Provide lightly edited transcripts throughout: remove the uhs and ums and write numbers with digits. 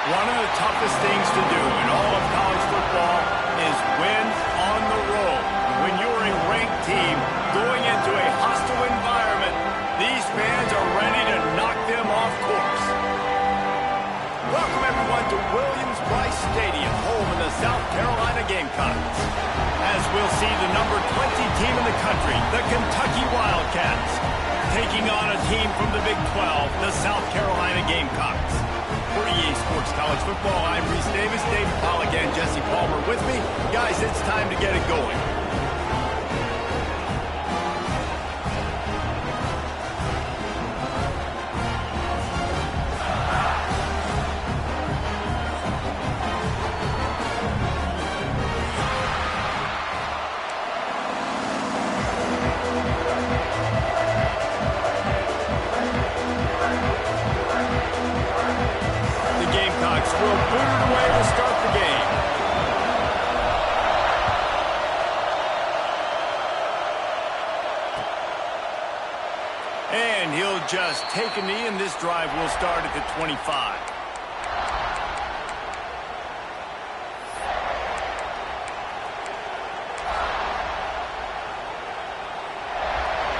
One of the toughest things to do in all of college football is win on the road. When you're a ranked team going into a hostile environment, these fans are ready to knock them off course. Welcome everyone to Williams-Brice Stadium, home of the South Carolina Gamecocks. As we'll see the number 20 team in the country, the Kentucky Wildcats, taking on a team from the Big 12, the South Carolina Gamecocks. For EA Sports College Football, I'm Reese Davis, David Pollack, and Jesse Palmer with me. Guys, it's time to get it going. Will boot it away to start the game. And he'll just take a knee, and this drive will start at the 25.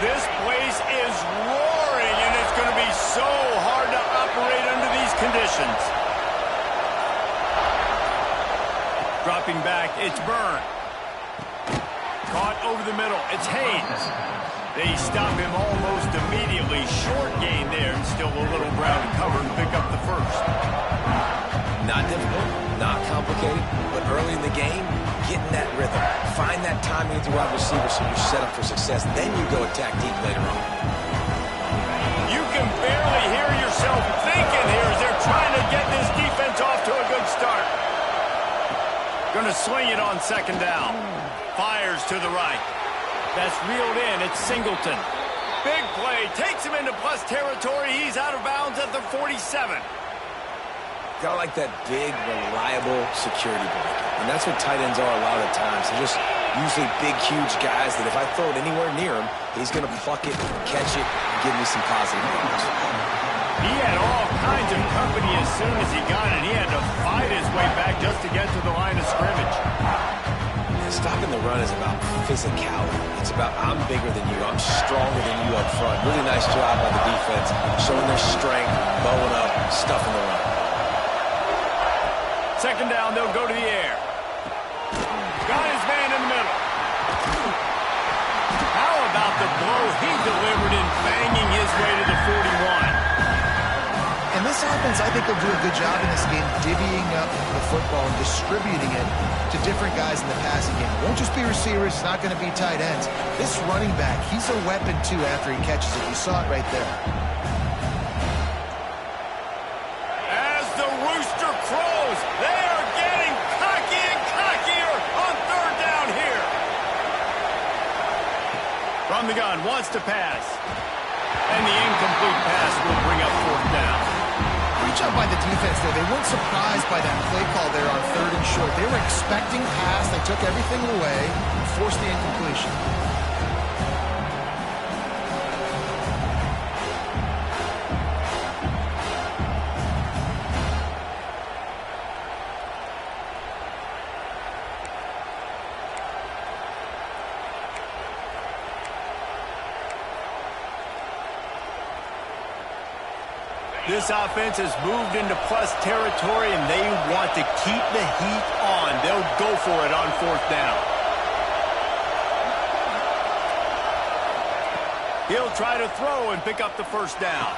This place is roaring, and it's going to be so hard to operate under these conditions. Dropping back, it's Byrne. Caught over the middle, it's Haynes. They stop him almost immediately. Short gain there, and still a little ground to cover and pick up the first. Not difficult, not complicated, but early in the game, getting that rhythm. Find that timing with your wide receiver so you're set up for success. Then you go attack deep later on. You can barely hear yourself thinking here as they're trying to get this defense off to a good start. Going to swing it on second down. Fires to the right. That's reeled in. It's Singleton. Big play. Takes him into plus territory. He's out of bounds at the 47. Gotta like that big, reliable security blanket. And that's what tight ends are a lot of the times. They're just usually big, huge guys that if I throw it anywhere near him, he's going to pluck it, catch it, and give me some positive numbers. He had all kinds of company as soon as he got it. He had to fight his way back just to get to the line of scrimmage. Stopping the run is about physicality. It's about I'm bigger than you, I'm stronger than you up front. Really nice job by the defense, showing their strength, bowing up, stuffing the run. Second down, they'll go to the air. Got his man in the middle. How about the blow he delivered in banging his way to the 41? And this offense, I think, will do a good job in this game divvying up the football and distributing it to different guys in the passing game. It won't just be receivers. It's not going to be tight ends. This running back, he's a weapon, too, after he catches it. You saw it right there. As the rooster crows, they are getting cocky and cockier on third down here. From the gun, wants to pass. And the incomplete pass will bring up fourth down. Great job by the defense there. They weren't surprised by that play call there on third and short. They were expecting pass. They took everything away and forced the incompletion. This offense has moved into plus territory, and they want to keep the heat on. They'll go for it on fourth down. He'll try to throw and pick up the first down.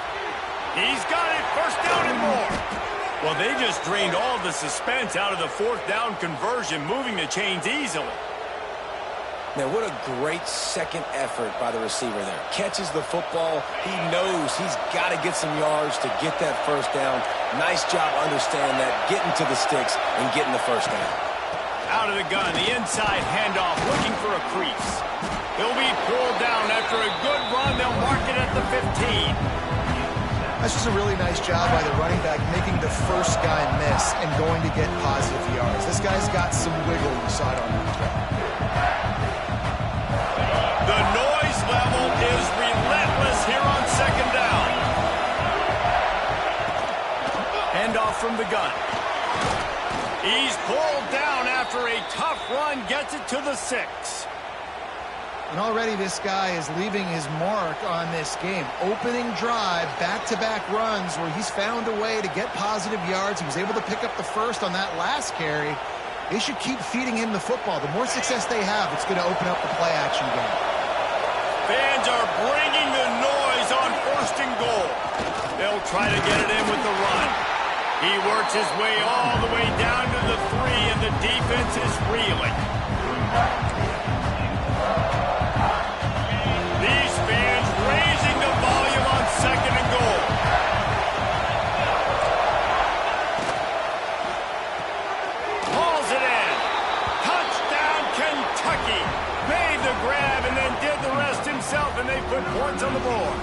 He's got it. First down and more. Well, they just drained all the suspense out of the fourth down conversion, moving the chains easily. Man, what a great second effort by the receiver there. Catches the football. He knows he's got to get some yards to get that first down. Nice job understanding that, getting to the sticks and getting the first down. Out of the gun, the inside handoff, looking for a crease. He'll be pulled down after a good run. They'll mark it at the 15. That's just a really nice job by the running back, making the first guy miss and going to get positive yards. This guy's got some wiggle. You saw it on that play. The noise level is relentless here on second down. Handoff from the gun. He's pulled down after a tough run, gets it to the 6. And already this guy is leaving his mark on this game. Opening drive, back-to-back runs where he's found a way to get positive yards. He was able to pick up the first on that last carry. They should keep feeding him the football. The more success they have, it's going to open up the play-action game. Fans are bringing the noise on 1st and goal. They'll try to get it in with the run. He works his way all the way down to the 3, and the defense is reeling. These fans raising the volume on 2nd and goal. Hauls it in. Touchdown, Kentucky. Made the grab and then did the rest himself, and they put points on the board.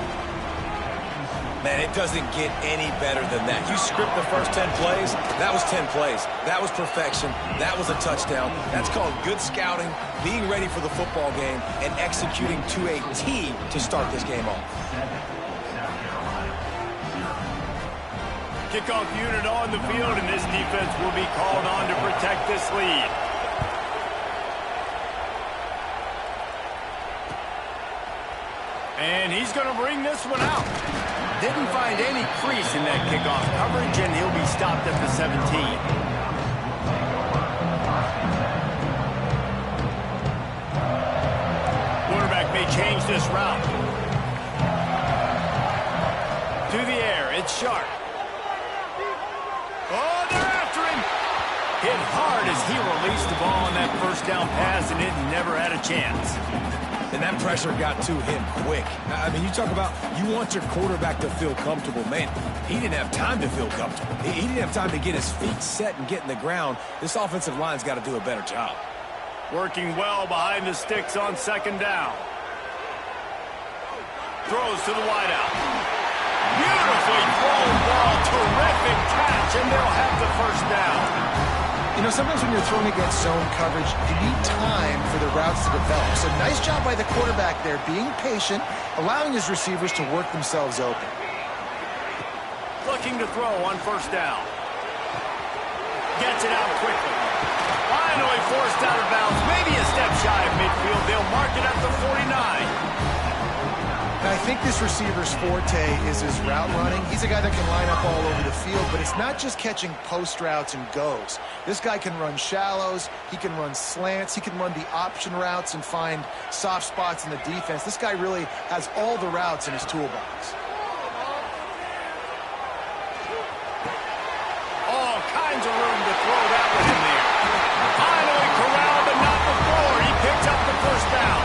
Man, it doesn't get any better than that. You script the first 10 plays, that was 10 plays. That was perfection. That was a touchdown. That's called good scouting, being ready for the football game, and executing to a T to start this game off. Kickoff unit on the field, and this defense will be called on to protect this lead. And he's going to bring this one out. Didn't find any crease in that kickoff coverage, and he'll be stopped at the 17. Quarterback may change this route. To the air, it's Sharp. Oh, they're after him. Hit hard as he released the ball on that first down pass, and it never had a chance. And that pressure got to him quick. I mean, you talk about you want your quarterback to feel comfortable. Man, he didn't have time to feel comfortable. He didn't have time to get his feet set and get in the ground. This offensive line's got to do a better job. Working well behind the sticks on 2nd down. Throws to the wideout. Beautifully thrown ball. Terrific catch, and they'll have the first down. You know, sometimes when you're throwing against zone coverage, you need time for the routes to develop. So nice job by the quarterback there, being patient, allowing his receivers to work themselves open. Looking to throw on 1st down. Gets it out quickly. Finally forced out of bounds. Maybe a step shy of midfield. They'll mark it at the 49. And I think this receiver's forte is his route running. He's a guy that can line up all over the field, but it's not just catching post routes and goes. This guy can run shallows, he can run slants, he can run the option routes and find soft spots in the defense. This guy really has all the routes in his toolbox. All kinds of room to throw that one in there. Finally corralled, but not before. He picks up the first down.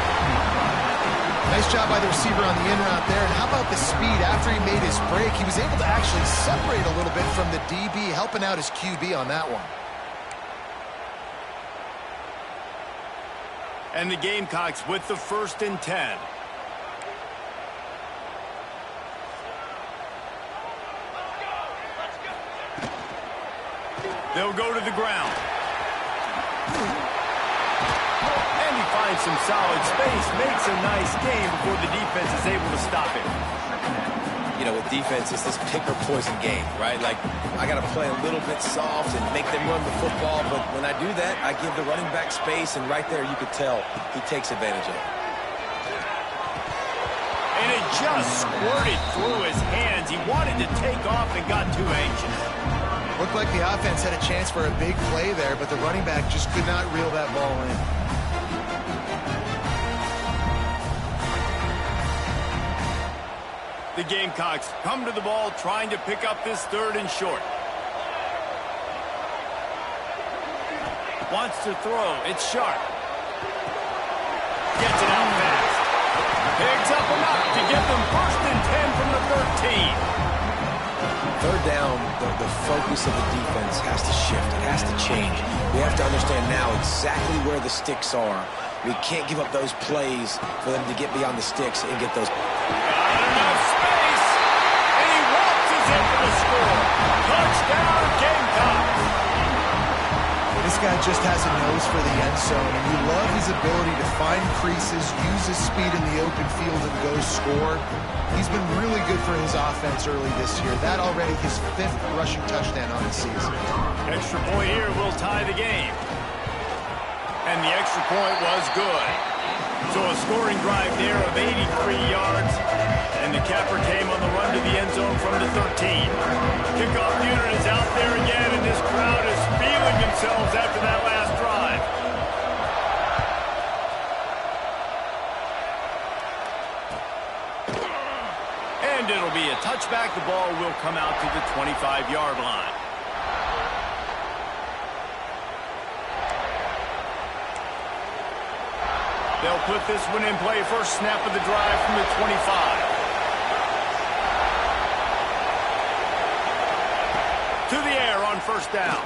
Nice job by the receiver on the in route there. And how about the speed? After he made his break, he was able to actually separate a little bit from the DB, helping out his QB on that one. And the Gamecocks with the 1st and 10. They'll go to the ground. And he finds some solid space, makes a nice game before the defense is able to stop him. You know, with defense, it's this pick or poison game, right? Like, I got to play a little bit soft and make them run the football, but when I do that, I give the running back space, and right there you could tell he takes advantage of it. And it just squirted through his hands. He wanted to take off and got too anxious. Looked like the offense had a chance for a big play there, but the running back just could not reel that ball in. The Gamecocks come to the ball trying to pick up this 3rd and short. Wants to throw. It's Sharp. Gets it out fast. Picks up enough to get them 1st and 10 from the 13. 3rd down, the focus of the defense has to shift. It has to change. We have to understand now exactly where the sticks are. We can't give up those plays for them to get beyond the sticks and get those. Got enough space, and he waltzes in for the score. Touchdown, Gamecocks. This guy just has a nose for the end zone, and you love his ability to find creases, use his speed in the open field, and go score. He's been really good for his offense early this year. That already his 5th rushing touchdown on the season. Extra point here will tie the game. And the extra point was good. So a scoring drive there of 83 yards. And the capper came on the run to the end zone from the 13. Kickoff unit is out there again, and this crowd is feeling themselves after that last drive. And it'll be a touchback. The ball will come out to the 25-yard line. They'll put this one in play. First snap of the drive from the 25. To the air on first down.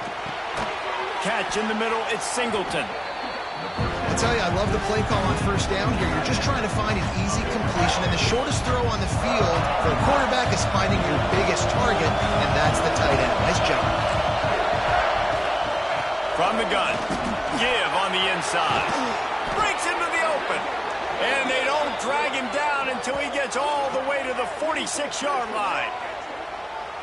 Catch in the middle. It's Singleton. I tell you, I love the play call on first down here. You're just trying to find an easy completion, and the shortest throw on the field for a quarterback is finding your biggest target, and that's the tight end. Nice job. From the gun. Give on the inside. Breaks into the open. And they don't drag him down until he gets all the way to the 46-yard line.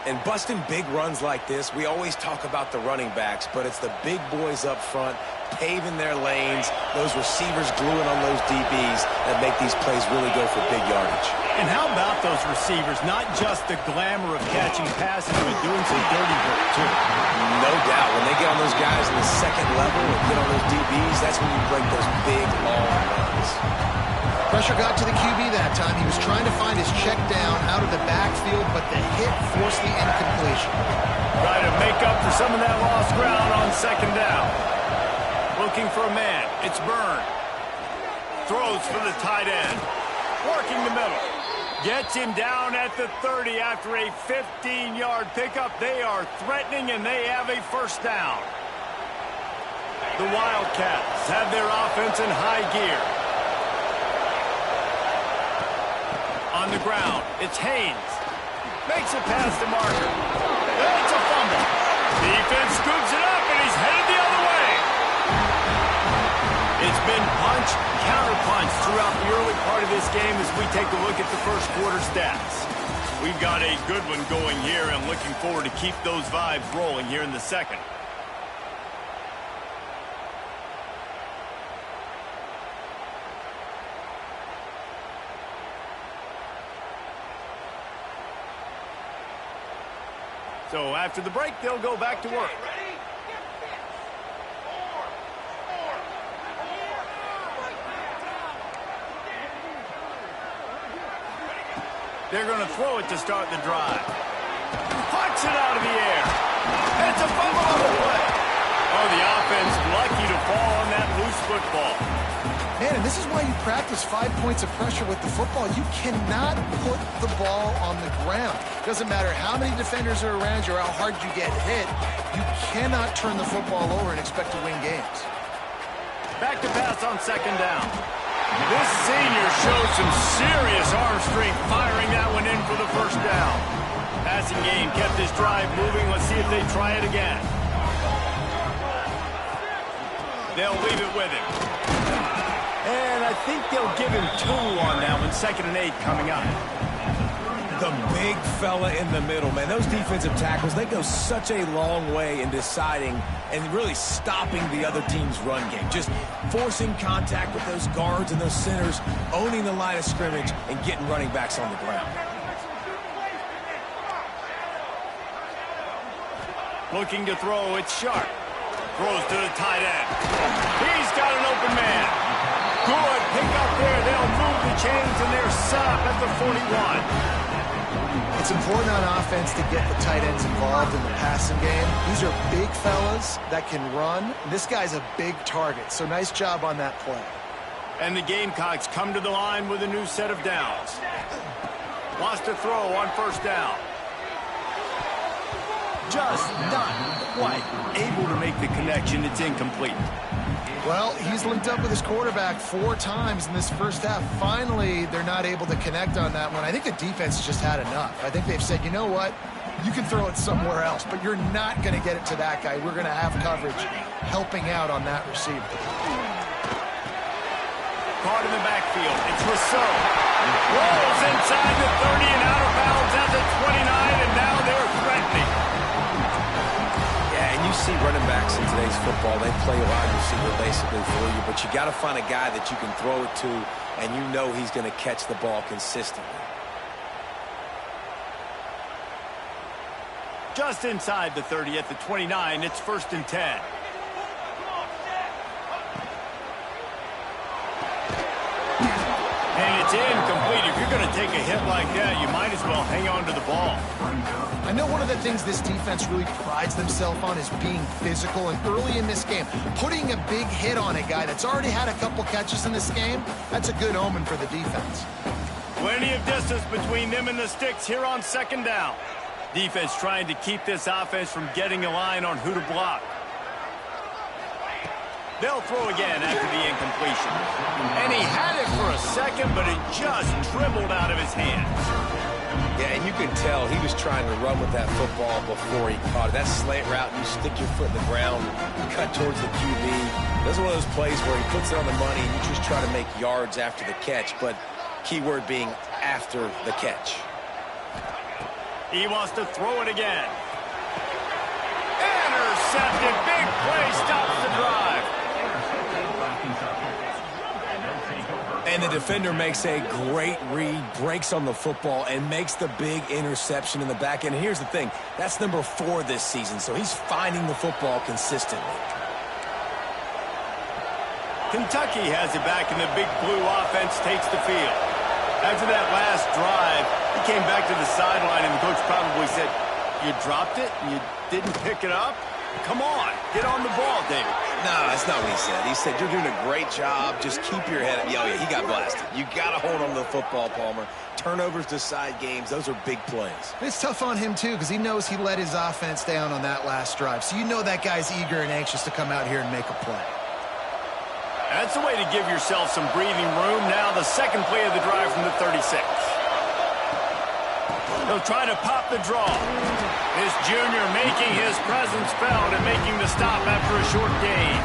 And busting big runs like this, we always talk about the running backs, but it's the big boys up front, paving their lanes, those receivers gluing on those DBs that make these plays really go for big yardage. And how about those receivers? Not just the glamour of catching passes, but doing some dirty work, too. No doubt. When they get on those guys in the second level and get on those DBs, that's when you break those big, long runs. Pressure got to the QB that time. He was trying to find his check down out of the backfield, but the hit forced the incompletion. Trying to make up for some of that lost ground on second down. Looking for a man. It's Byrne. Throws for the tight end. Working the middle. Gets him down at the 30 after a 15-yard pickup. They are threatening, and they have a first down. The Wildcats have their offense in high gear. On the ground, it's Haynes. Makes it past the marker. It's a fumble. Defense scoops it up, and he's headed the other way. It's been punch, counter-punch throughout the early part of this game as we take a look at the first quarter stats. We've got a good one going here, and looking forward to keep those vibes rolling here in the second. So after the break, they'll go back to work. They're going to throw it to start the drive. Pucks it out of the air. It's a fumble on the play. Oh, the offense lucky to fall on that loose football. Man, and this is why you practice 5 points of pressure with the football. You cannot put the ball on the ground. Doesn't matter how many defenders are around you or how hard you get hit. You cannot turn the football over and expect to win games. Back to pass on second down. This senior shows some serious arm strength firing that one in for the first down. Passing game kept this drive moving. Let's see if they try it again. They'll leave it with him. And I think they'll give him 2 on that one. 2nd and 8 coming up. The big fella in the middle, man. Those defensive tackles, they go such a long way in deciding and really stopping the other team's run game. Just forcing contact with those guards and those centers, owning the line of scrimmage, and getting running backs on the ground. Looking to throw, it's Sharp. Throws to the tight end. He's got an open man. Good pick up there. They'll move the chains, and they're set up at the 41. It's important on offense to get the tight ends involved in the passing game. These are big fellas that can run. This guy's a big target, so nice job on that play. And the Gamecocks come to the line with a new set of downs. Wants to throw on first down. Just not quite able to make the connection. It's incomplete. Well, he's linked up with his quarterback 4 times in this first half. Finally, they're not able to connect on that one. I think the defense just had enough. I think they've said, you know what? You can throw it somewhere else, but you're not going to get it to that guy. We're going to have coverage helping out on that receiver. Caught in the backfield. It's Rousseau. Rolls inside the 30 and out of bounds at the 29, and now they're threatening. Yeah, and you see running backs in today's football, they play a wide receiver basically for you, but you got to find a guy that you can throw it to, and you know he's going to catch the ball consistently. Just inside the 30 at the 29, it's 1st and 10. And it's incomplete. If you're going to take a hit like that, you might as well hang on to the ball. I know one of the things this defense really prides themselves on is being physical, and early in this game, putting a big hit on a guy that's already had a couple catches in this game, that's a good omen for the defense. Plenty of distance between them and the sticks here on 2nd down. Defense trying to keep this offense from getting a line on who to block. They'll throw again after the incompletion. And he had it for a second, but it just dribbled out of his hands. Yeah, and you can tell he was trying to run with that football before he caught it. That slant route, you stick your foot in the ground, cut towards the QB. Those are one of those plays where he puts it on the money and you just try to make yards after the catch, but keyword being after the catch. He wants to throw it again. Intercepted. Big play stops the drive. And the defender makes a great read, breaks on the football, and makes the big interception in the back end. And here's the thing. That's number 4 this season, so he's finding the football consistently. Kentucky has it back, and the big blue offense takes the field. After that last drive, he came back to the sideline, and the coach probably said, "You dropped it? You didn't pick it up? Come on, get on the ball, David." No, that's not what he said. He said, "You're doing a great job. Just keep your head up." Oh, yeah, he got blasted. You got to hold on to the football, Palmer. Turnovers decide games. Those are big plays. It's tough on him, too, because he knows he let his offense down on that last drive. So you know that guy's eager and anxious to come out here and make a play. That's the way to give yourself some breathing room. Now the second play of the drive from the 36. He'll try to pop the draw. This junior making his presence felt and making the stop after a short gain.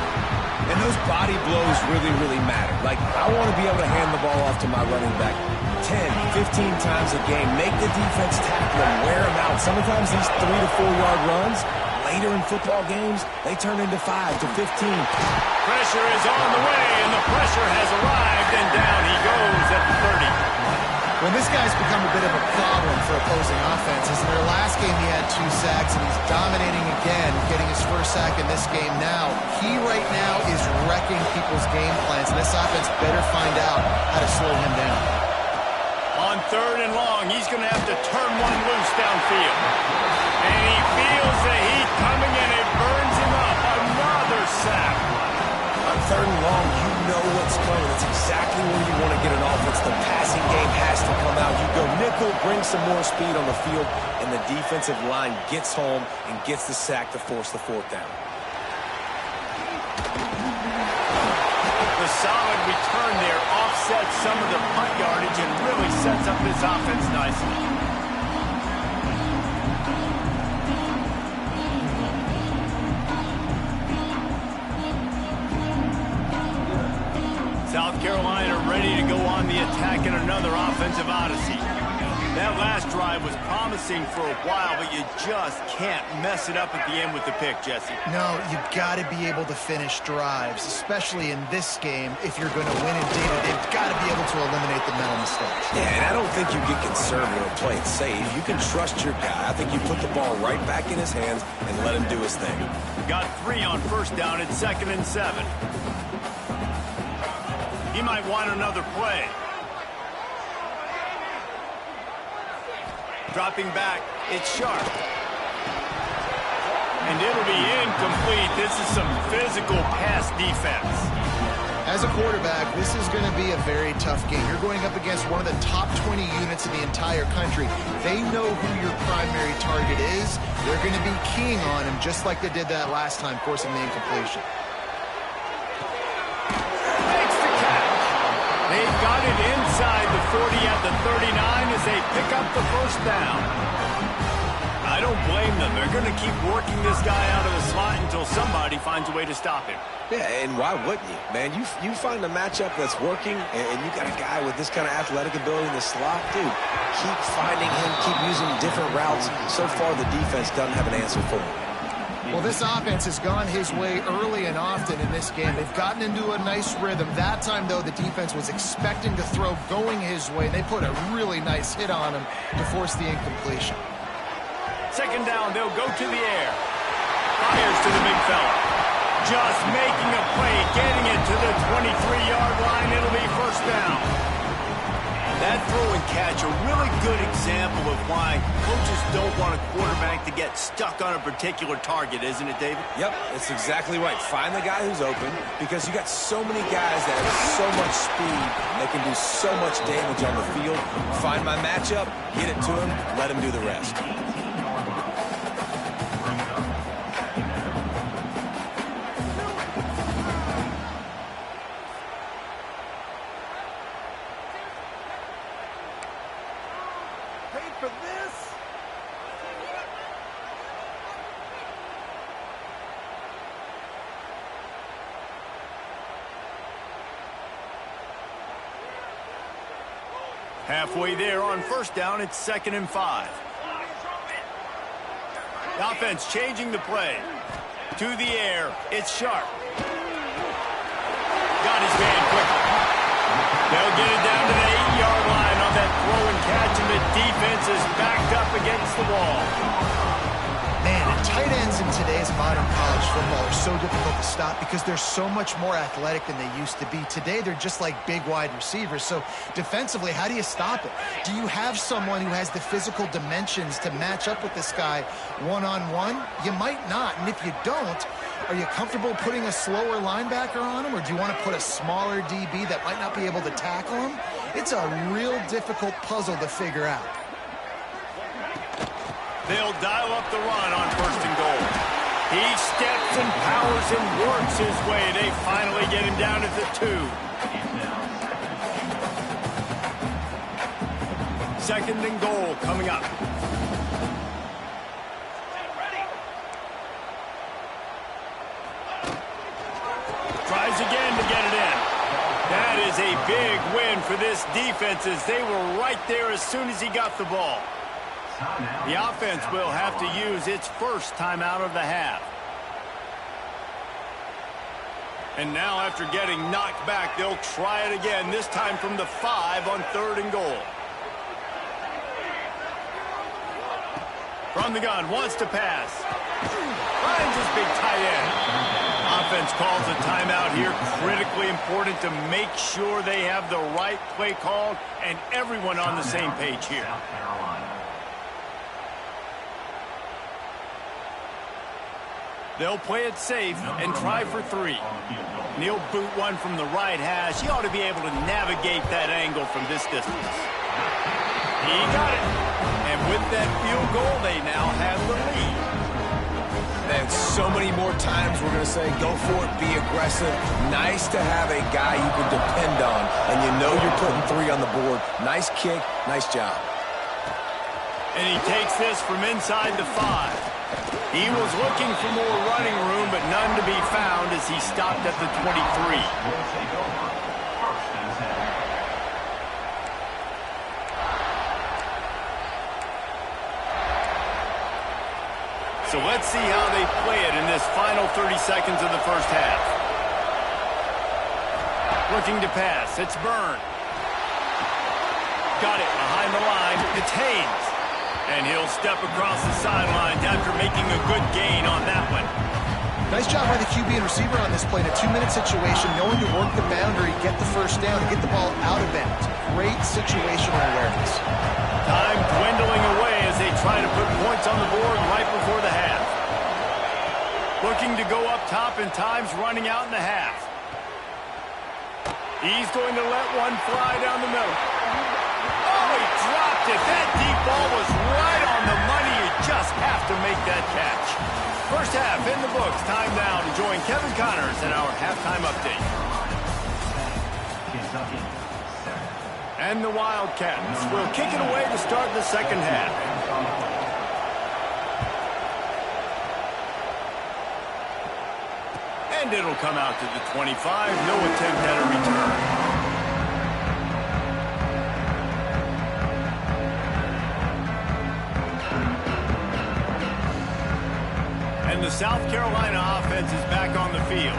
And those body blows really, really matter. Like, I want to be able to hand the ball off to my running back 10, 15 times a game. Make the defense tackle him, wear him out. Sometimes these 3 to 4 yard runs, later in football games, they turn into 5 to 15. Pressure is on the way, and the pressure has arrived, and down he goes at the 30. Well, this guy's become a bit of a problem for opposing offenses. In their last game, he had 2 sacks, and he's dominating again, getting his first sack in this game now. He right now is wrecking people's game plans, and this offense better find out how to slow him down. On 3rd and long, he's going to have to turn one loose downfield. And he feels the heat coming, and it burns him up. Another sack. On 3rd and long, you know what's coming. It's exactly where you want to get an offense. The passing game has to come out. You go nickel, bring some more speed on the field, and the defensive line gets home and gets the sack to force the 4th down. The solid return there offsets some of the punt yardage and really sets up this offense nicely. South Carolina ready to go on the attack in another offensive odyssey. That last drive was promising for a while, but you just can't mess it up at the end with the pick, Jesse. No, you've got to be able to finish drives, especially in this game. If you're going to win in data, they've got to be able to eliminate the mental mistakes. Yeah, and I don't think you get conservative or play it safe. You can trust your guy. I think you put the ball right back in his hands and let him do his thing. Got 3 on 1st down at 2nd and 7. He might want another play. Dropping back, it's Sharp. And it'll be incomplete. This is some physical pass defense. As a quarterback, this is going to be a very tough game. You're going up against one of the top 20 units in the entire country. They know who your primary target is. They're going to be keying on him just like they did that last time, forcing the incompletion. They've got it inside the 40 at the 39 as they pick up the 1st down. I don't blame them. They're going to keep working this guy out of the slot until somebody finds a way to stop him. Yeah, and why wouldn't you? Man, you find a matchup that's working, and you got a guy with this kind of athletic ability in the slot, dude, keep finding him, keep using different routes. So far, the defense doesn't have an answer for him. Well, this offense has gone his way early and often in this game. They've gotten into a nice rhythm. That time, though, the defense was expecting to throw going his way. They put a really nice hit on him to force the incompletion. Second down, they'll go to the air. Fires to the big fella. Just making a play, getting it to the 23-yard line. It'll be first down. That throw and catch, a really good example of why coaches don't want a quarterback to get stuck on a particular target, isn't it, David? Yep, that's exactly right. Find the guy who's open, because you got so many guys that have so much speed that can do so much damage on the field. Find my matchup, get it to him, let him do the rest. Halfway there on first down, it's 2nd and 5. The offense changing the play. To the air, it's Sharp. Got his man quickly. They'll get it down to the 8-yard line on that throw and catch, and the defense is backed up against the wall. Man, and tight ends in today's modern college football are so difficult to stop because they're so much more athletic than they used to be. Today, they're just like big wide receivers. So defensively, how do you stop it? Do you have someone who has the physical dimensions to match up with this guy one-on-one? You might not. And if you don't, are you comfortable putting a slower linebacker on him, or do you want to put a smaller DB that might not be able to tackle him? It's a real difficult puzzle to figure out. They'll dial up the run on 1st and goal. He steps and powers and works his way. They finally get him down at the 2. 2nd and goal coming up. Tries again to get it in. That is a big win for this defense, as they were right there as soon as he got the ball. The offense will have to use its first timeout of the half. And now, after getting knocked back, they'll try it again, this time from the 5 on 3rd and goal. From the gun, wants to pass. Finds his big tight end. Offense calls a timeout here. Critically important to make sure they have the right play called and everyone on the same page here. They'll play it safe and try for 3. Neal boot one from the right hash. He ought to be able to navigate that angle from this distance. He got it. And with that field goal, they now have the lead. Man, so many more times we're going to say, go for it, be aggressive. Nice to have a guy you can depend on, and you know you're putting 3 on the board. Nice kick, nice job. And he takes this from inside the 5. He was looking for more running room, but none to be found as he stopped at the 23. So let's see how they play it in this final 30 seconds of the first half. Looking to pass. It's Byrne. Got it behind the line. It's Haynes. And he'll step across the sidelines after making a good gain on that one. Nice job by the QB and receiver on this play in a 2-minute situation, knowing to work the boundary, get the first down, and get the ball out of bounds. Great situational awareness. Time dwindling away as they try to put points on the board right before the half. Looking to go up top, and time's running out in the half. He's going to let one fly down the middle. Oh, he dropped it. That deep ball was right on the money. You just have to make that catch. First half in the books. Time now to join Kevin Connors in our halftime update. And the Wildcats will kick it away to start the second half. And it'll come out to the 25. No attempt at a return. And the South Carolina offense is back on the field.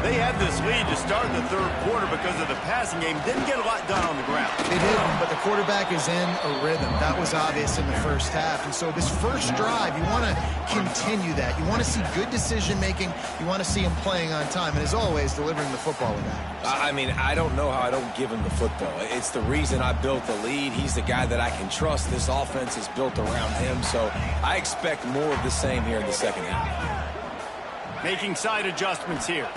They had this lead to start the third quarter because of the passing game. Didn't get a lot done on the ground. They didn't, but the quarterback is in a rhythm. That was obvious in the first half. And so this first drive, you want to continue that. You want to see good decision-making. You want to see him playing on time. And as always, delivering the football with that. I mean, I don't know how I don't give him the football. It's the reason I built the lead. He's the guy that I can trust. This offense is built around him. So I expect more of the same here in the second half. Making side adjustments here.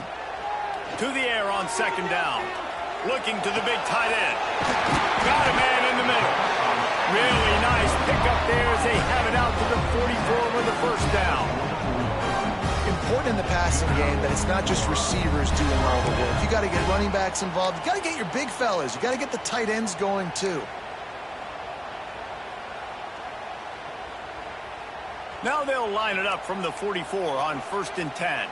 To the air on second down. Looking to the big tight end. Got a man in the middle. Really nice pickup there as they have it out to the 44 with the first down. Important in the passing game that it's not just receivers doing all the work. You got to get running backs involved. You got to get your big fellas. You got to get the tight ends going too. Now they'll line it up from the 44 on 1st and 10.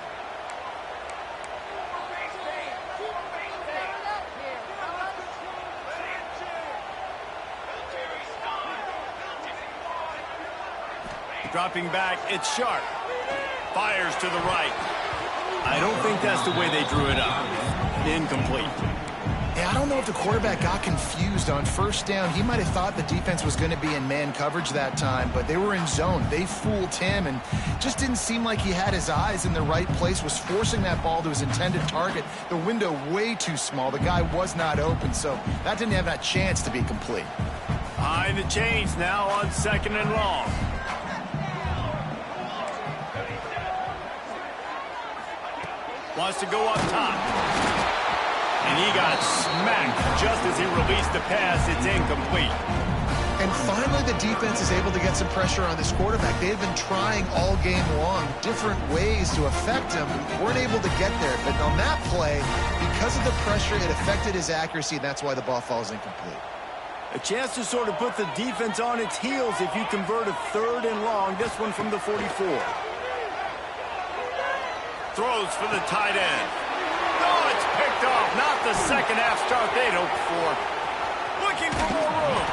Dropping back, it's Sharp. Fires to the right. I don't think that's the way they drew it up. Incomplete. Yeah, I don't know if the quarterback got confused on first down. He might have thought the defense was going to be in man coverage that time, but they were in zone. They fooled him and just didn't seem like he had his eyes in the right place, was forcing that ball to his intended target. The window way too small. The guy was not open, so that didn't have that chance to be complete. Behind the chains now on 2nd and long. Wants to go up top. And he got smacked just as he released the pass. It's incomplete. And finally the defense is able to get some pressure on this quarterback. They had been trying all game long different ways to affect him. Weren't able to get there. But on that play, because of the pressure, it affected his accuracy, and that's why the ball falls incomplete. A chance to sort of put the defense on its heels if you convert a 3rd and long. This one from the 44. Throws for the tight end. Oh, it's picked off. Not the second half start they'd hoped for. Looking for more room.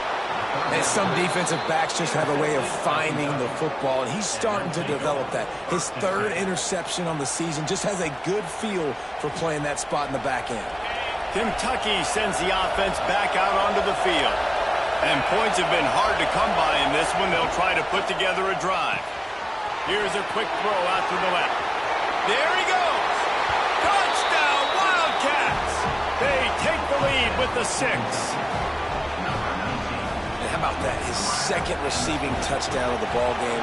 And some defensive backs just have a way of finding the football, and he's starting to develop that. His 3rd interception on the season just has a good feel for playing that spot in the back end. Kentucky sends the offense back out onto the field. And points have been hard to come by in this one. They'll try to put together a drive. Here's a quick throw out to the left. There he goes. Touchdown, Wildcats. They take the lead with the 6. And how about that? His 2nd receiving touchdown of the ball game.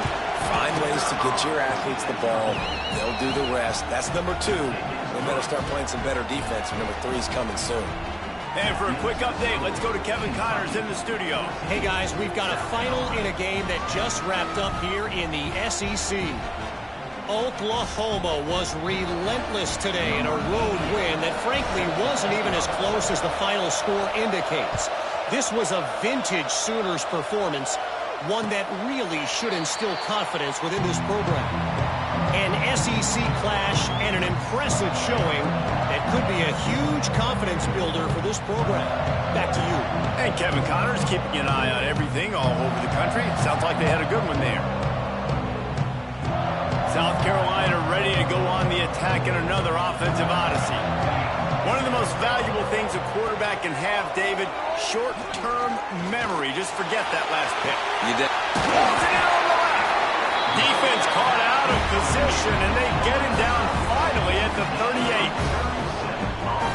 Find ways to get your athletes the ball. They'll do the rest. That's number 2. They better start playing some better defense. And number 3 is coming soon. And for a quick update, let's go to Kevin Connors in the studio. Hey, guys, we've got a final in a game that just wrapped up here in the SEC. Oklahoma was relentless today in a road win that frankly wasn't even as close as the final score indicates. This was a vintage Sooners performance, one that really should instill confidence within this program. An SEC clash and an impressive showing that could be a huge confidence builder for this program. Back to you. And Kevin Connors keeping an eye on everything all over the country. Sounds like they had a good one there. South Carolina ready to go on the attack in another offensive odyssey. One of the most valuable things a quarterback can have, David, short-term memory. Just forget that last pick. You did. Pulls it out on the left. Defense caught out of position, and they get him down finally at the 38.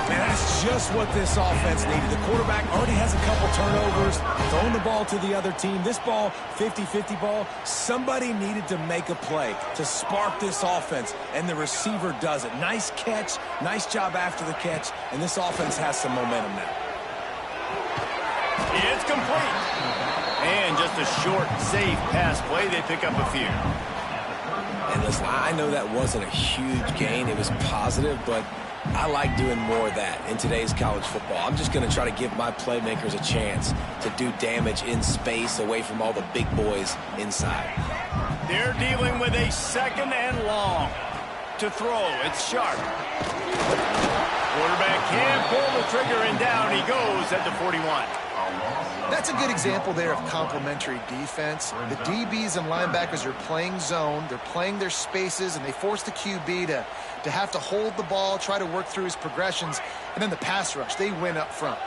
Man, that's just what this offense needed. The quarterback already has a couple turnovers, throwing the ball to the other team. This ball, 50-50 ball, somebody needed to make a play to spark this offense, and the receiver does it. Nice catch, nice job after the catch, and this offense has some momentum now. It's complete. And just a short, safe pass play. They pick up a few. And listen, I know that wasn't a huge gain. It was positive, but I like doing more of that in today's college football. I'm just going to try to give my playmakers a chance to do damage in space away from all the big boys inside. They're dealing with a 2nd and long. to throw. It's Sharp. Quarterback can pull the trigger, and down he goes at the 41. That's a good example there of complementary defense. The DBs and linebackers are playing zone. They're playing their spaces, and they force the QB to have to hold the ball, try to work through his progressions, and then the pass rush, they win up front.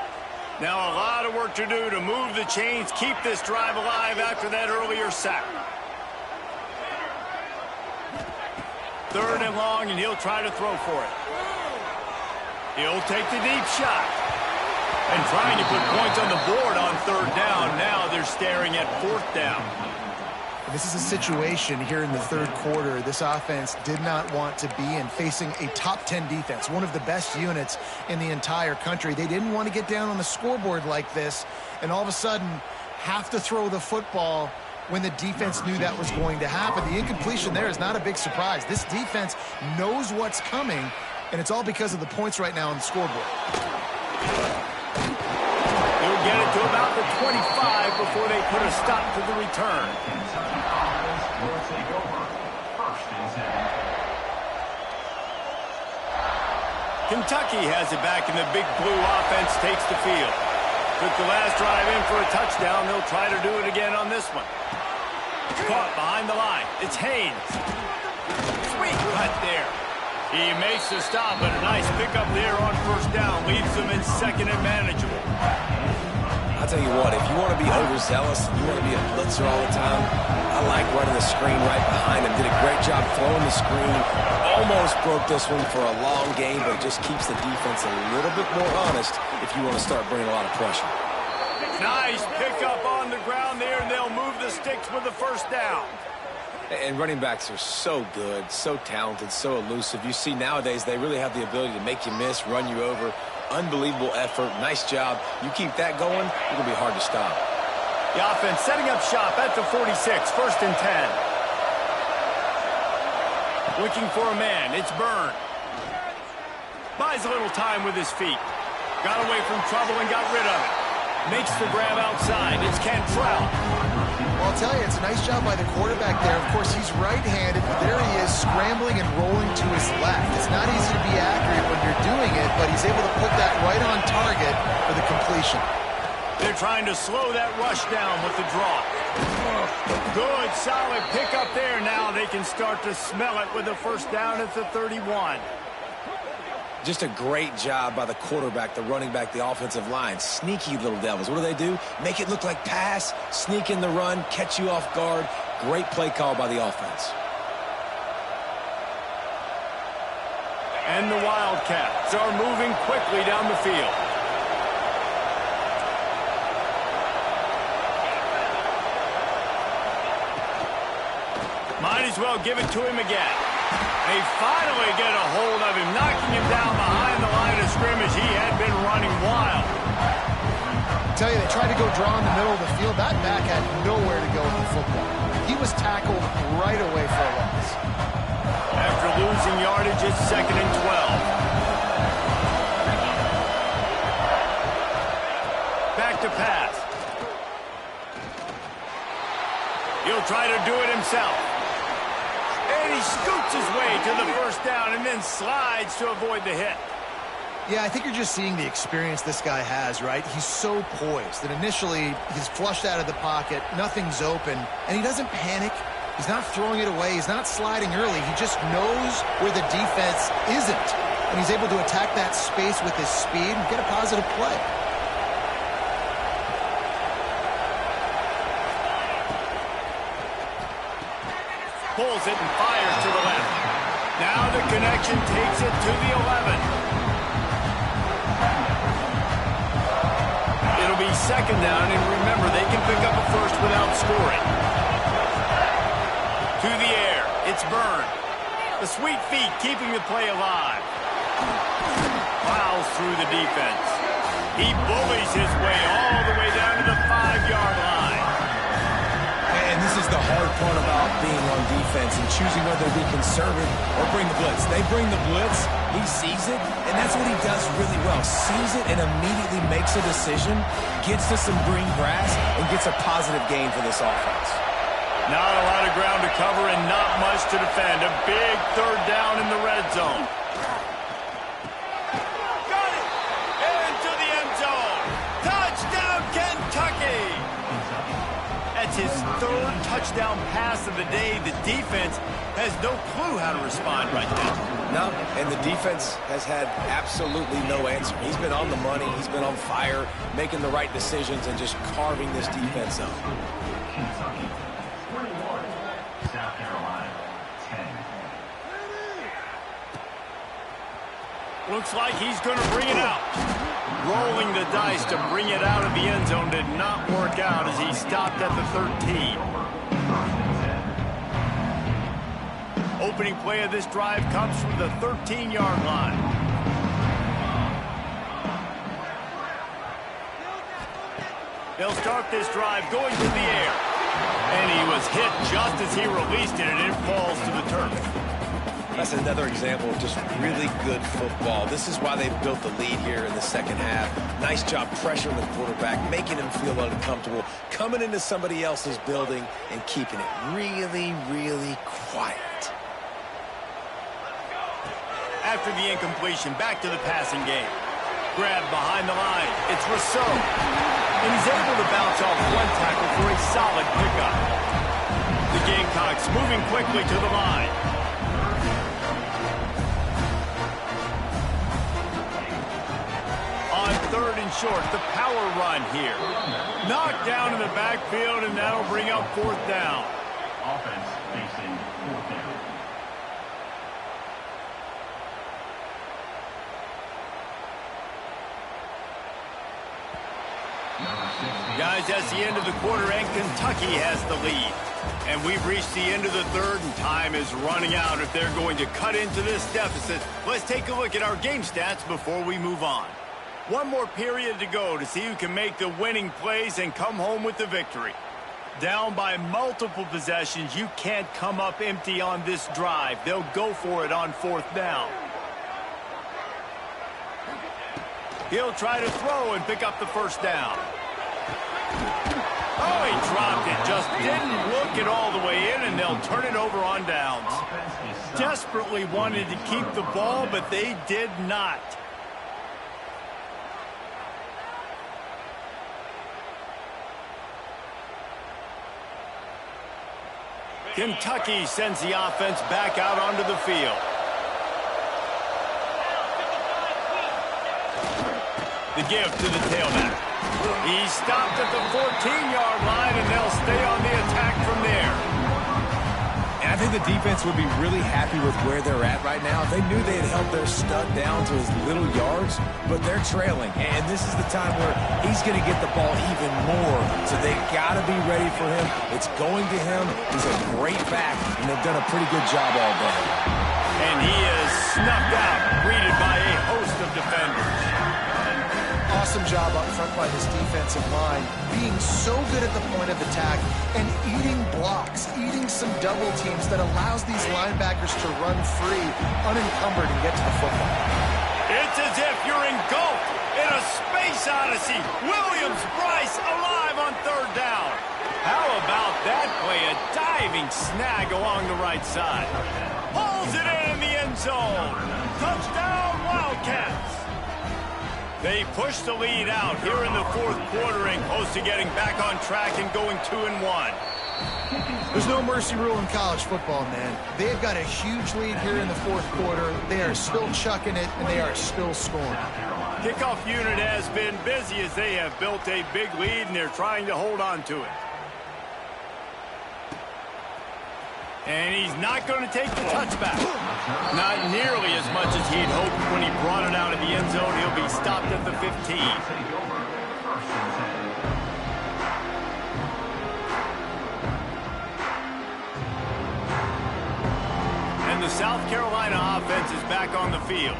Now a lot of work to do to move the chains, keep this drive alive after that earlier sack. 3rd and long, and he'll try to throw for it. He'll take the deep shot. And trying to put points on the board on 3rd down. Now they're staring at 4th down. This is a situation here in the 3rd quarter this offense did not want to be in, facing a top 10 defense, one of the best units in the entire country. They didn't want to get down on the scoreboard like this and all of a sudden have to throw the football when the defense knew that was going to happen. The incompletion there is not a big surprise. This defense knows what's coming, and it's all because of the points right now on the scoreboard. He'll get it to about the 25 before they put a stop to the return. Kentucky has it back, and the Big Blue offense takes the field. Took the last drive in for a touchdown. They'll try to do it again on this one. Caught behind the line. It's Haynes. Sweet cut there. He makes the stop, but a nice pickup there on 1st down. Leaves them in 2nd and manageable. I'll tell you what, if you want to be overzealous, you want to be a blitzer all the time, I like running the screen right behind him. Did a great job throwing the screen. Almost broke this one for a long game, but it just keeps the defense a little bit more honest if you want to start bringing a lot of pressure. Nice pickup on the ground there, and they'll move the sticks with the 1st down. And running backs are so good, so talented, so elusive. You see nowadays they really have the ability to make you miss, run you over. Unbelievable effort. Nice job. You keep that going, it's going to be hard to stop. The offense setting up shop at the 46, 1st and 10. Looking for a man. It's Byrne. Buys a little time with his feet. Got away from trouble and got rid of it. Makes the grab outside. It's Cantrell. Well, I'll tell you, it's a nice job by the quarterback there. Of course, he's right-handed, but there he is scrambling and rolling to his left. It's not easy to be accurate when you're doing it, but he's able to put that right on target for the completion. They're trying to slow that rush down with the draw. Good, solid pickup there. Now they can start to smell it with the 1st down at the 31. Just a great job by the quarterback, the running back, the offensive line. Sneaky little devils. What do? Make it look like pass, sneak in the run, catch you off guard. Great play call by the offense. And the Wildcats are moving quickly down the field. Might as well give it to him again. They finally get a hold of him, knocking him down behind the line of scrimmage. He had been running wild. I tell you, they tried to go draw in the middle of the field. That back had nowhere to go with the football. He was tackled right away for a loss. After losing yardage, it's 2nd and 12. Back to pass. He'll try to do it himself. And he scoots his way to the 1st down and then slides to avoid the hit. Yeah, I think you're just seeing the experience this guy has, right? He's so poised that initially he's flushed out of the pocket, nothing's open, and he doesn't panic. He's not throwing it away. He's not sliding early. He just knows where the defense isn't, and he's able to attack that space with his speed and get a positive play. Pulls it and fires to the left. Now the connection takes it to the 11. It'll be 2nd down, and remember, they can pick up a first without scoring. To the air, it's Byrne. The sweet feet keeping the play alive. Plows through the defense. He bullies his way all the way down to the 5-yard line. And this is the hard part about being on defense and choosing whether to be conservative or bring the blitz. They bring the blitz, he sees it, and that's what he does really well. Sees it and immediately makes a decision, gets to some green grass, and gets a positive gain for this offense. Not a lot of ground to cover and not much to defend. A big 3rd down in the red zone. Got it! Into the end zone. Touchdown, Kentucky! That's his third touchdown pass of the day. The defense has no clue how to respond right now. No, and the defense has had absolutely no answer. He's been on the money. He's been on fire, making the right decisions and just carving this defense up. Kentucky 21, South Carolina 10. Looks like he's going to bring it out. Rolling the dice to bring it out of the end zone did not work out as he stopped at the 13. Opening play of this drive comes from the 13-yard line. They'll start this drive going to the air. And he was hit just as he released it, and it falls to the turf. That's another example of just really good football. This is why they've built the lead here in the second half. Nice job pressuring the quarterback, making him feel uncomfortable, coming into somebody else's building and keeping it really, really quiet. After the incompletion, back to the passing game. Grab behind the line. It's Rousseau. And he's able to bounce off one tackle for a solid pickup. The Gamecocks moving quickly to the line. On 3rd and short, the power run here. Knocked down in the backfield, and that'll bring up 4th down. Offense facing 4th down. Guys, that's the end of the quarter, and Kentucky has the lead. And we've reached the end of the third, and time is running out if they're going to cut into this deficit. Let's take a look at our game stats before we move on. One more period to go to see who can make the winning plays and come home with the victory. Down by multiple possessions, you can't come up empty on this drive. They'll go for it on 4th down. He'll try to throw and pick up the 1st down. Oh, he dropped it. Just didn't look it all the way in, and they'll turn it over on downs. Desperately wanted to keep the ball, but they did not. Kentucky sends the offense back out onto the field. The give to the tailback. He stopped at the 14-yard line, and they'll stay on the attack from there. And I think the defense would be really happy with where they're at right now. They knew they had held their stud down to his little yards, but they're trailing. And this is the time where he's going to get the ball even more. So they got to be ready for him. It's going to him. He's a great back, and they've done a pretty good job all day. And he is snuffed out, greeted by a host of defenders. Awesome job up front by this defensive line, being so good at the point of attack and eating blocks, eating some double teams that allows these linebackers to run free, unencumbered, and get to the football. It's as if you're engulfed in a space odyssey. Williams-Brice alive on 3rd down. How about that play? A diving snag along the right side. Pulls it in the end zone. Touchdown, Wildcats. They push the lead out here in the 4th quarter and close to getting back on track and going 2-1. There's no mercy rule in college football, man. They've got a huge lead here in the 4th quarter. They are still chucking it, and they are still scoring. Kickoff unit has been busy as they have built a big lead, and they're trying to hold on to it. And he's not going to take the touchback. Not nearly as much as he'd hoped when he brought it out of the end zone. He'll be stopped at the 15. And the South Carolina offense is back on the field.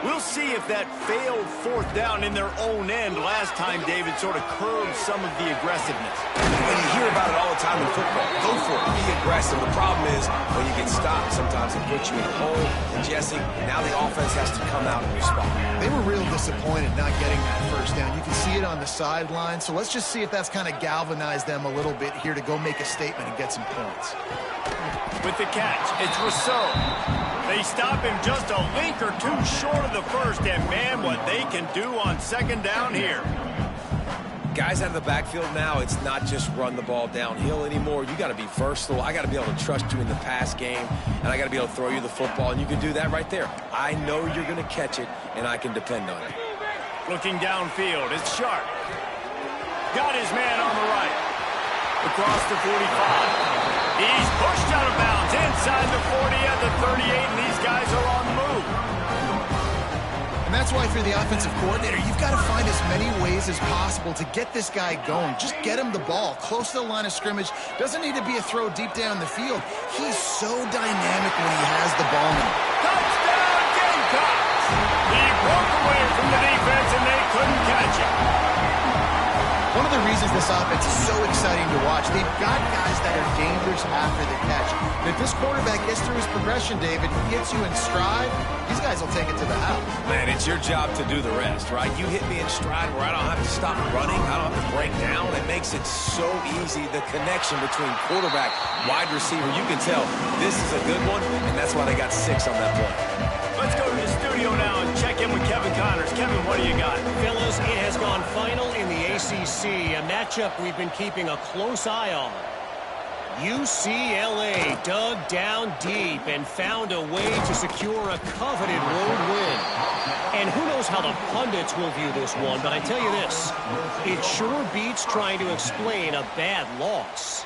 We'll see if that failed 4th down in their own end last time, David, sort of curbed some of the aggressiveness. And you hear about it all the time in football. Go for it. Be aggressive. The problem is when you get stopped, sometimes it puts you in a hole. And Jesse, now the offense has to come out and respond. They were real disappointed not getting that 1st down. You can see it on the sideline. So let's just see if that's kind of galvanized them a little bit here to go make a statement and get some points. With the catch, it's Rousseau. They stop him just a link or two short of the first, and man, what they can do on second down here. Guys out of the backfield now, it's not just run the ball downhill anymore. You got to be versatile. I got to be able to trust you in the pass game, and I got to be able to throw you the football, and you can do that right there. I know you're going to catch it, and I can depend on it. Looking downfield, it's Sharp. Got his man on the right. Across the 45. He's pushed out of bounds inside the 40 at the 38, and these guys are on the move. And that's why, if you're the offensive coordinator, you've got to find as many ways as possible to get this guy going. Just get him the ball close to the line of scrimmage. Doesn't need to be a throw deep down the field. He's so dynamic when he has the ball now. Touchdown, Gamecocks! He broke away from the defense, and they couldn't catch him. One of the reasons this offense is so exciting to watch, they've got guys that are dangerous after the catch. And if this quarterback gets through his progression, David, gets you in stride, these guys will take it to the house. Man, it's your job to do the rest, right? You hit me in stride where I don't have to stop running. I don't have to break down. It makes it so easy. The connection between quarterback, wide receiver, you can tell this is a good one, and that's why they got 6 on that play. Let's go to the studio now and check in with Kevin Connors. Kevin, what do you got? Fellas, it has gone final in the ACC, a matchup we've been keeping a close eye on. UCLA dug down deep and found a way to secure a coveted road win. And who knows how the pundits will view this one, but I tell you this, it sure beats trying to explain a bad loss.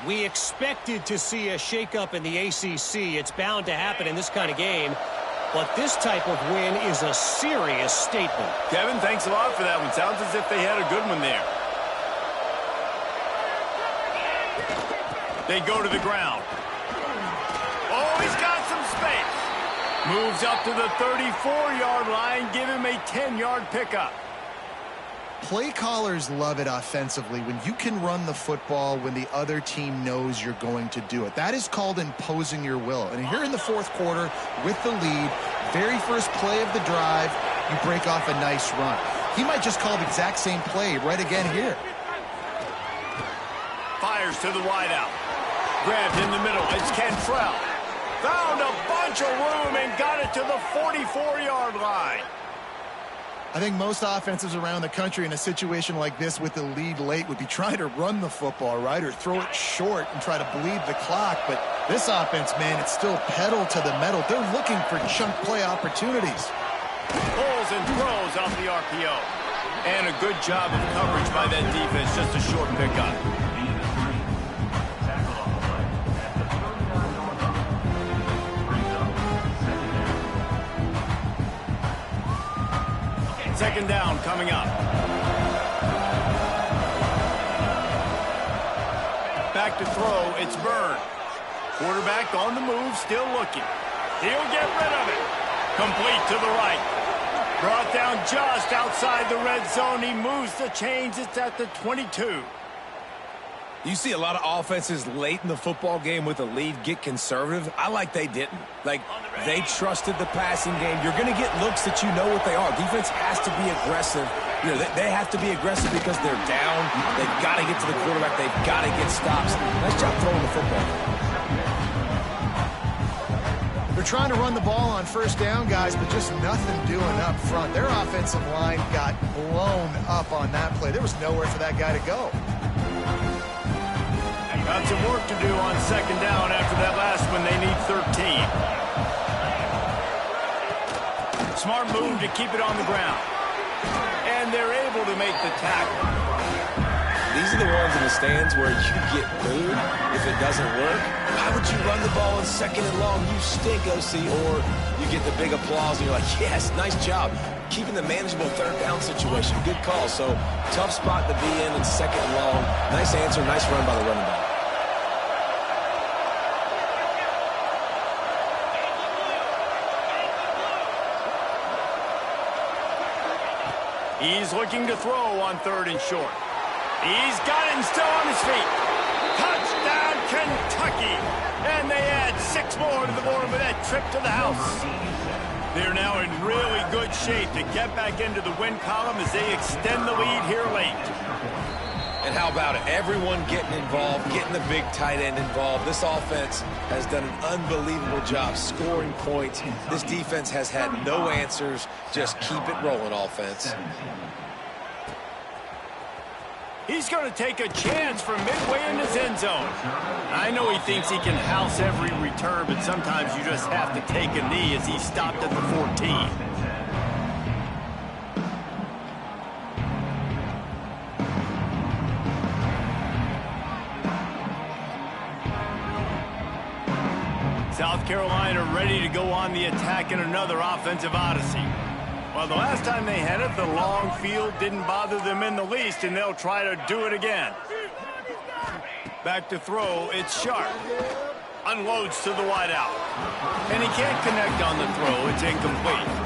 We expected to see a shakeup in the ACC. It's bound to happen in this kind of game. But this type of win is a serious statement. Kevin, thanks a lot for that one. Sounds as if they had a good one there. They go to the ground. Oh, he's got some space. Moves up to the 34-yard line. Give him a 10-yard pickup. Play callers love it offensively when you can run the football when the other team knows you're going to do it. That is called imposing your will. And here in the fourth quarter with the lead, very first play of the drive, you break off a nice run. He might just call the exact same play right again here. Fires to the wideout. Grabbed in the middle. It's Cantrell. Found a bunch of room and got it to the 44-yard line. I think most offenses around the country in a situation like this with the lead late would be trying to run the football, right, or throw it short and try to bleed the clock. But this offense, man, it's still pedal to the metal. They're looking for chunk play opportunities. Pulls and throws off the RPO. And a good job of coverage by that defense. Just a short pickup. Second down coming up. Back to throw, it's Byrne. Quarterback on the move, still looking. He'll get rid of it. Complete to the right. Brought down just outside the red zone. He moves the chains. It's at the 22. You see a lot of offenses late in the football game with a lead get conservative. I like they didn't. Like, they trusted the passing game. You're going to get looks that you know what they are. Defense has to be aggressive. You know, they have to be aggressive because they're down. They've got to get to the quarterback. They've got to get stops. Nice job throwing the football. They're trying to run the ball on first down, guys, but just nothing doing up front. Their offensive line got blown up on that play. There was nowhere for that guy to go. Got some work to do on second down after that last one. They need 13. Smart move to keep it on the ground. And they're able to make the tackle. These are the ones in the stands where you get booed if it doesn't work. Why would you run the ball in second and long? You stink, OC. Or you get the big applause and you're like, yes, nice job. Keeping the manageable third down situation. Good call. So tough spot to be in second and long. Nice answer. Nice run by the running back. He's looking to throw on third and short. He's got it and still on his feet. Touchdown, Kentucky. And they add 6 more to the board with that trip to the house. They're now in really good shape to get back into the win column as they extend the lead here late. And how about it? Everyone getting involved, getting the big tight end involved. This offense has done an unbelievable job scoring points. This defense has had no answers. Just keep it rolling, offense. He's going to take a chance from midway in his end zone. I know he thinks he can house every return, but sometimes you just have to take a knee as he stopped at the 14. South Carolina ready to go on the attack in another offensive odyssey. Well, the last time they had it, the long field didn't bother them in the least, and they'll try to do it again. Back to throw, it's Sharp. Unloads to the wideout. And he can't connect on the throw, it's incomplete.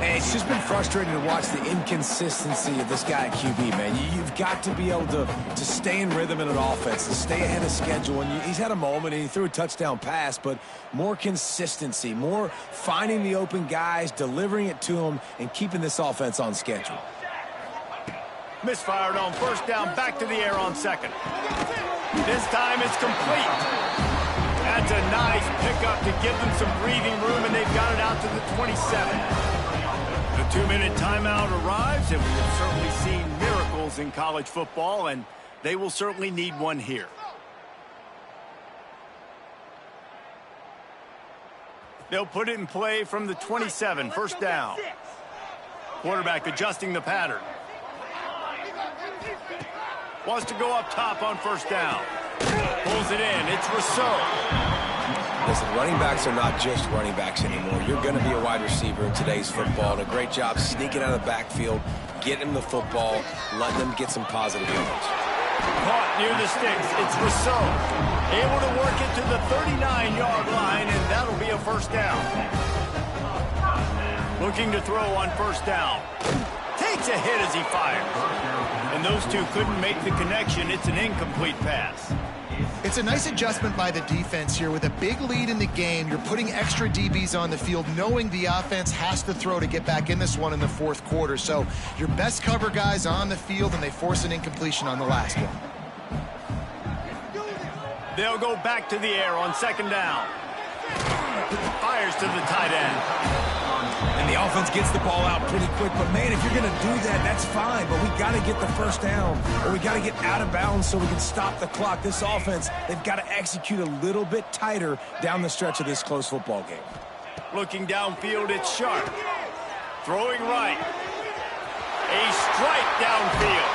And it's just been frustrating to watch the inconsistency of this guy at QB, man. You've got to be able to stay in rhythm in an offense, to stay ahead of schedule. And he's had a moment, and he threw a touchdown pass, but more consistency, more finding the open guys, delivering it to them, and keeping this offense on schedule. Misfired on first down, back to the air on second. This time it's complete. That's a nice pickup to give them some breathing room, and they've got it out to the 27. The 2-minute timeout arrives, and we have certainly seen miracles in college football, and they will certainly need one here. They'll put it in play from the 27, first down. Quarterback adjusting the pattern. Wants to go up top on first down. Pulls it in. It's Rousseau. Listen, running backs are not just running backs anymore. You're going to be a wide receiver in today's football. And a great job sneaking out of the backfield, getting him the football, letting them get some positive yards. Caught near the sticks. It's Rousseau. Able to work it to the 39-yard line, and that'll be a first down. Looking to throw on first down. Takes a hit as he fires. And those two couldn't make the connection. It's an incomplete pass. It's a nice adjustment by the defense here. With a big lead in the game, you're putting extra DBs on the field, knowing the offense has to throw to get back in this one in the fourth quarter. So your best cover guys on the field, and they force an incompletion on the last one. They'll go back to the air on second down. Fires to the tight end. And the offense gets the ball out pretty quick. But, man, if you're going to do that, that's fine. But we got to get the first down, or we got to get out of bounds so we can stop the clock. This offense, they've got to execute a little bit tighter down the stretch of this close football game. Looking downfield, it's Sharp. Throwing right. A strike downfield.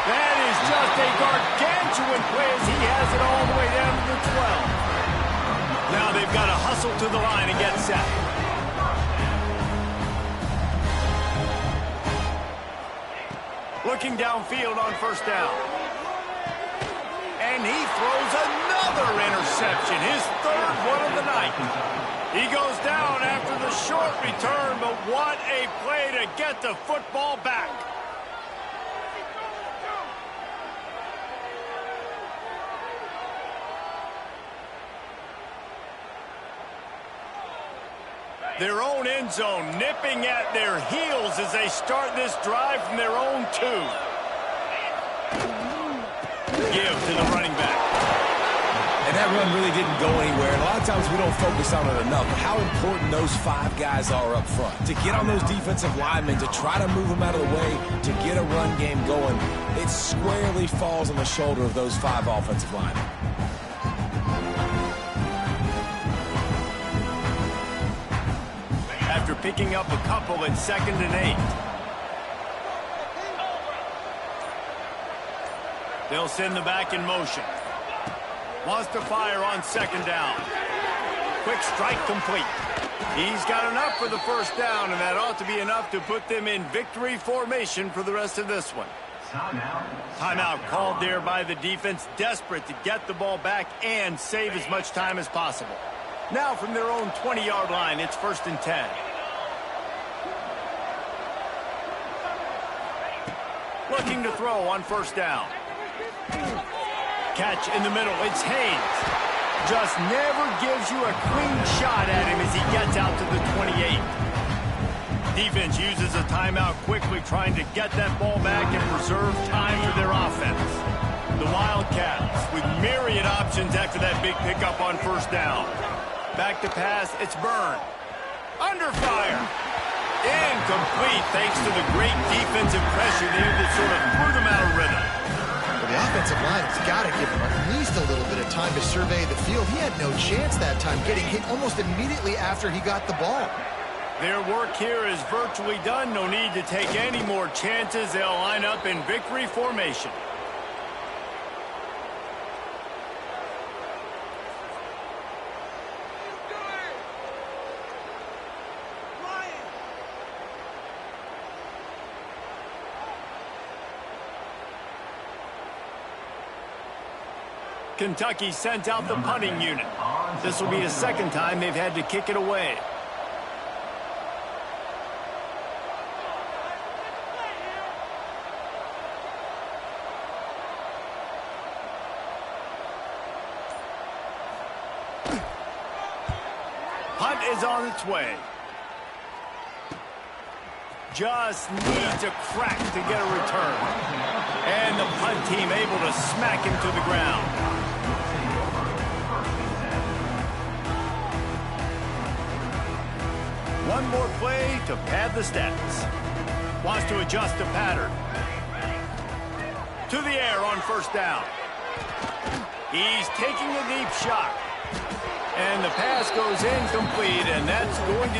That is just a gargantuan play as he has it all the way down to the 12. Now they've got to hustle to the line and get set. Looking downfield on first down. And he throws another interception, his third one of the night. He goes down after the short return, but what a play to get the football back. Their own end zone nipping at their heels as they start this drive from their own 2. Give to the running back. And that run really didn't go anywhere. And a lot of times we don't focus on it enough. How important those 5 guys are up front. To get on those defensive linemen, to try to move them out of the way, to get a run game going, it squarely falls on the shoulder of those 5 offensive linemen. After picking up a couple at 2nd and 8. They'll send the back in motion. Wants to fire on 2nd down. Quick strike complete. He's got enough for the first down, and that ought to be enough to put them in victory formation for the rest of this one. Timeout called there by the defense, desperate to get the ball back and save as much time as possible. Now from their own 20-yard line, it's 1st and 10. Looking to throw on first down. Catch in the middle. It's Haynes. Just never gives you a clean shot at him as he gets out to the 28. Defense uses a timeout quickly, trying to get that ball back and preserve time for their offense. The Wildcats with myriad options after that big pickup on first down. Back to pass, it's Byrne. Under fire. Incomplete thanks to the great defensive pressure there that sort of threw them out of rhythm. Well, the offensive line has got to give him at least a little bit of time to survey the field. He had no chance that time, getting hit almost immediately after he got the ball. Their work here is virtually done. No need to take any more chances. They'll line up in victory formation. Kentucky sent out the punting unit. This will be the second time they've had to kick it away. Punt is on its way. Just needs a crack to get a return. And the punt team able to smack him to the ground. One more play to pad the stats. Wants to adjust the pattern. To the air on first down. He's taking a deep shot. And the pass goes incomplete, and that's going to do